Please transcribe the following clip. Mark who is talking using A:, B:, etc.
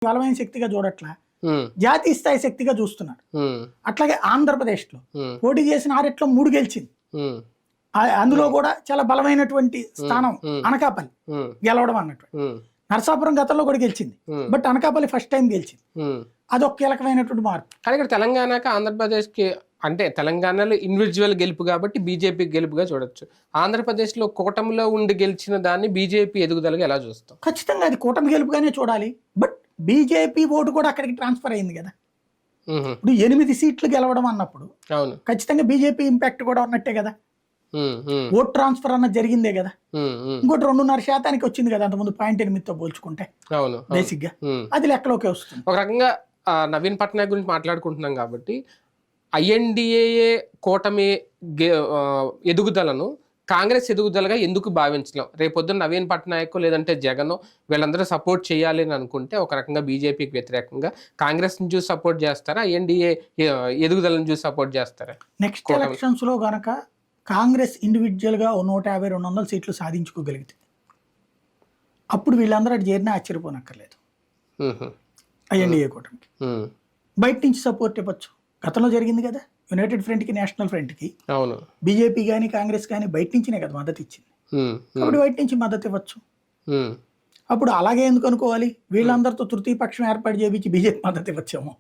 A: బలమైన శక్తిగా చూడట్లా,
B: ఉమ్,
A: జాతీయ స్థాయి శక్తిగా చూస్తున్నారు.
B: ఉమ్,
A: అట్లాగే ఆంధ్రప్రదేశ్లో
B: ఉమ్,
A: పోటీ చేసిన 6 3 గెలిచింది.
B: ఉమ్,
A: అందులో కూడా చాలా బలమైనటువంటి స్థానం
B: ఉమ్,
A: అనకాపల్లి
B: ఉమ్,
A: గెలవడం అన్నట్టు.
B: ఉమ్,
A: నరసాపురం గతంలో కూడా గెలిచింది,
B: ఉమ్,
A: బట్ అనకాపల్లి ఫస్ట్ టైం గెలిచింది.
B: ఉమ్.
A: అదొక కీలకమైనటువంటి మార్పు.
B: కానీ ఇక్కడ తెలంగాణకి ఆంధ్రప్రదేశ్కి అంటే తెలంగాణలో ఇండివిజువల్ గెలుపు కాబట్టి బీజేపీ గెలుపుగా చూడొచ్చు. ఆంధ్రప్రదేశ్లో కూటమిలో ఉండి గెలిచిన దాన్ని బీజేపీ ఎదుగుదలగా ఎలా చూస్తాం?
A: ఖచ్చితంగా అది కూటమి గెలుపుగానే చూడాలి. బట్ బీజేపీ ఓటు కూడా అక్కడికి ట్రాన్స్ఫర్ అయింది కదా.
B: ఉహు,
A: ఇప్పుడు 8 సీట్లు గెలవడం అన్నప్పుడు
B: అవును.
A: ఖచ్చితంగా బీజేపీ ఇంపాక్ట్ కూడా ఉన్నట్టే కదా.
B: ఉమ్, ఉమ్,
A: ఓట్ ట్రాన్స్ఫర్ అన్నది జరిగిందే కదా.
B: ఉమ్, ఉమ్,
A: ఇంకోటి 2.5% వచ్చింది కదా అంతకుముందు 0.8తో పోల్చుకుంటే.
B: అవును, అవును.
A: బేసిక్ గా
B: ఉమ్.
A: అది లెక్కలోకి వస్తుంది.
B: ఒక రకంగా నవీన్ పట్నాయక్ గురించి మాట్లాడుకుంటున్నాం కాబట్టి ఐఎన్డిఏ కూటమి ఎదుగుదలను కాంగ్రెస్ ఎదుగుదలగా ఎందుకు భావించలేం? రేపొద్దున నవీన్ పట్నాయక్ లేదంటే జగన్ వీళ్ళందరూ సపోర్ట్ చేయాలి అని అనుకుంటే ఒక రకంగా బీజేపీకి వ్యతిరేకంగా కాంగ్రెస్ని చూసి సపోర్ట్ చేస్తారా, ఐఎన్డిఏ ఎదుగుదలను చూసి సపోర్ట్ చేస్తారా?
A: నెక్స్ట్ ఎలక్షన్స్ లో గనక కాంగ్రెస్ ఇండివిజువల్ గా 150-200 సీట్లు సాధించుకోగలిగితే అప్పుడు వీళ్ళందరూ అటు చేరినా ఆశ్చర్యపోనక్కర్లేదు. ఐఎన్డిఏ కూటమికి బయట నుంచి సపోర్ట్ ఇవ్వచ్చు. గతంలో జరిగింది కదా, యునైటెడ్ ఫ్రంట్ కి నేషనల్ ఫ్రంట్ కి
B: అవును,
A: బీజేపీ కానీ కాంగ్రెస్ కానీ బయట నుంచినే కదా మద్దతు ఇచ్చింది. కాబట్టి బయట నుంచి మద్దతు ఇవ్వచ్చు. అప్పుడు అలాగే ఎందుకు అనుకోవాలి, వీళ్ళందరితో తృతీయ పక్షం ఏర్పాటు చేయించి బీజేపీ మద్దతు ఇవ్వచ్చేమో.